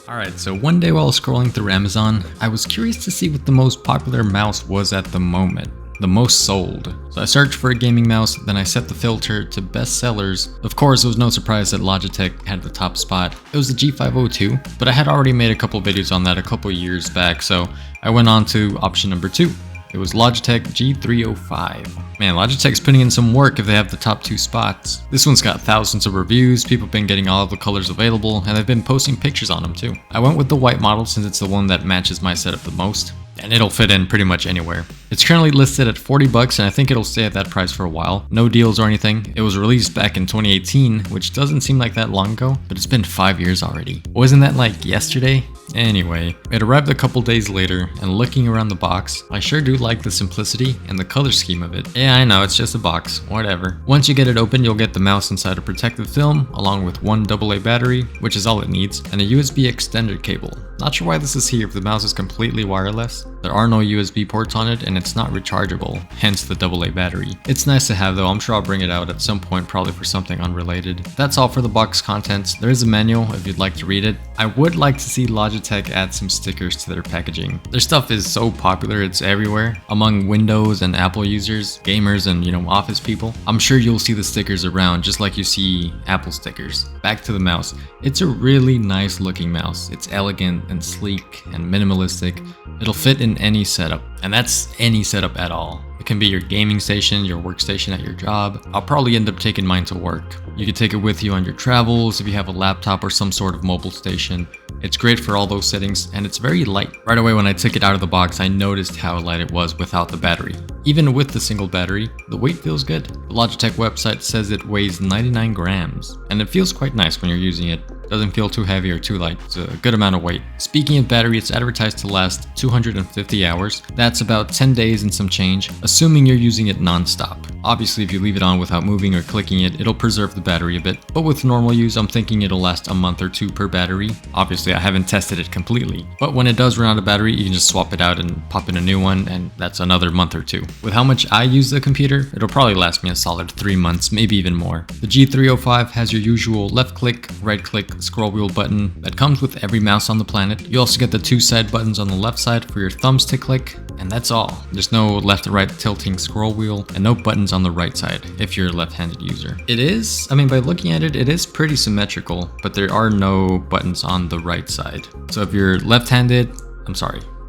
Alright, so one day while scrolling through Amazon, I was curious to see what the most popular mouse was at the moment. The most sold. So I searched for a gaming mouse, then I set the filter to best sellers. Of course, it was no surprise that Logitech had the top spot. It was the G502, but I had already made a couple videos on that a couple years back, so I went on to option number 2. It was Logitech G305. Man, Logitech's putting in some work if they have the top 2 spots. This one's got thousands of reviews, people have been getting all of the colors available, and they've been posting pictures on them too. I went with the white model since it's the one that matches my setup the most, and it'll fit in pretty much anywhere. It's currently listed at $40 and I think it'll stay at that price for a while. No deals or anything. It was released back in 2018, which doesn't seem like that long ago, but it's been 5 years already. Wasn't that like yesterday? Anyway, it arrived a couple days later, and looking around the box, I sure do like the simplicity and the color scheme of it. Yeah, I know, it's just a box, whatever. Once you get it open, you'll get the mouse inside a protective film, along with one AA battery, which is all it needs, and a USB extender cable. Not sure why this is here if the mouse is completely wireless. There are no USB ports on it, and it's not rechargeable, hence the AA battery. It's nice to have though, I'm sure I'll bring it out at some point, probably for something unrelated. That's all for the box contents. There is a manual if you'd like to read it. I would like to see Logitech add some stickers to their packaging. Their stuff is so popular, it's everywhere. Among Windows and Apple users, gamers and office people. I'm sure you'll see the stickers around just like you see Apple stickers. Back to the mouse. It's a really nice looking mouse. It's elegant and sleek and minimalistic. It'll fit in any setup, and that's any setup at all. It can be your gaming station, your workstation at your job. I'll probably end up taking mine to work. You can take it with you on your travels if you have a laptop or some sort of mobile station. It's great for all those settings, and it's very light. Right away when I took it out of the box, I noticed how light it was without the battery. Even with the single battery, the weight feels good. The Logitech website says it weighs 99 grams, and it feels quite nice when you're using it. Doesn't feel too heavy or too light. It's a good amount of weight. Speaking of battery, it's advertised to last 250 hours. That's about 10 days and some change, assuming you're using it non-stop. Obviously, if you leave it on without moving or clicking it, it'll preserve the battery a bit. But with normal use, I'm thinking it'll last a month or 2 per battery. Obviously, I haven't tested it completely. But when it does run out of battery, you can just swap it out and pop in a new one, and that's another month or 2. With how much I use the computer, it'll probably last me a solid 3 months, maybe even more. The G305 has your usual left click, right click, scroll wheel button that comes with every mouse on the planet. You also get the 2 side buttons on the left side for your thumbs to click, and that's all. There's no left to right tilting scroll wheel and no buttons on the right side if you're a left-handed user. By looking at it, it is pretty symmetrical, but there are no buttons on the right side. So if you're left-handed,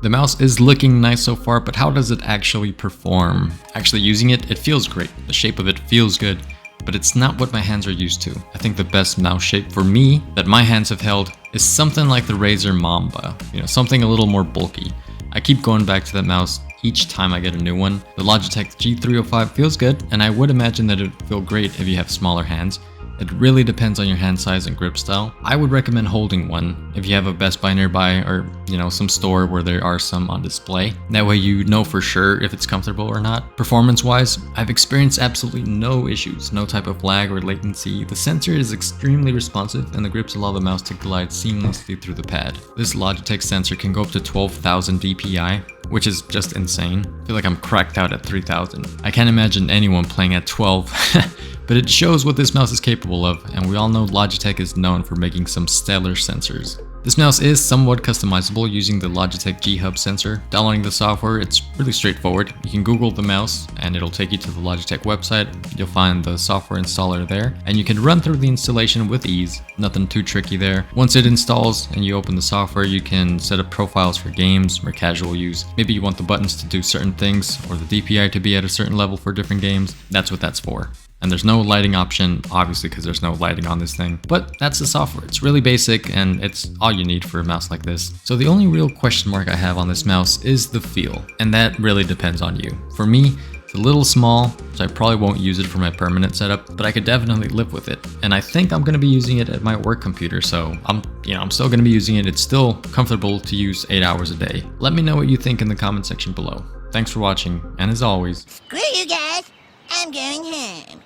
the mouse is looking nice so far, but how does it actually perform? Actually using it, it feels great. The shape of it feels good, but it's not what my hands are used to. I think the best mouse shape for me that my hands have held is something like the Razer Mamba, something a little more bulky. I keep going back to that mouse each time I get a new one. The Logitech G305 feels good, and I would imagine that it would feel great if you have smaller hands. It really depends on your hand size and grip style. I would recommend holding one if you have a Best Buy nearby or, some store where there are some on display. That way you know for sure if it's comfortable or not. Performance-wise, I've experienced absolutely no issues, no type of lag or latency. The sensor is extremely responsive and the grips allow the mouse to glide seamlessly through the pad. This Logitech sensor can go up to 12,000 dpi, which is just insane. I feel like I'm cracked out at 3,000. I can't imagine anyone playing at 12. But it shows what this mouse is capable of, and we all know Logitech is known for making some stellar sensors. This mouse is somewhat customizable using the Logitech G Hub sensor. Downloading the software, it's really straightforward. You can Google the mouse and it'll take you to the Logitech website. You'll find the software installer there, and you can run through the installation with ease. Nothing too tricky there. Once it installs and you open the software, you can set up profiles for games or casual use. Maybe you want the buttons to do certain things or the DPI to be at a certain level for different games. That's what that's for. And there's no lighting option, obviously, because there's no lighting on this thing. But that's the software. It's really basic, and it's all you need for a mouse like this. So the only real question mark I have on this mouse is the feel. And that really depends on you. For me, it's a little small, so I probably won't use it for my permanent setup, but I could definitely live with it. And I think I'm going to be using it at my work computer, so I'm still going to be using it. It's still comfortable to use 8 hours a day. Let me know what you think in the comment section below. Thanks for watching, and as always, Screw you guys, I'm going home.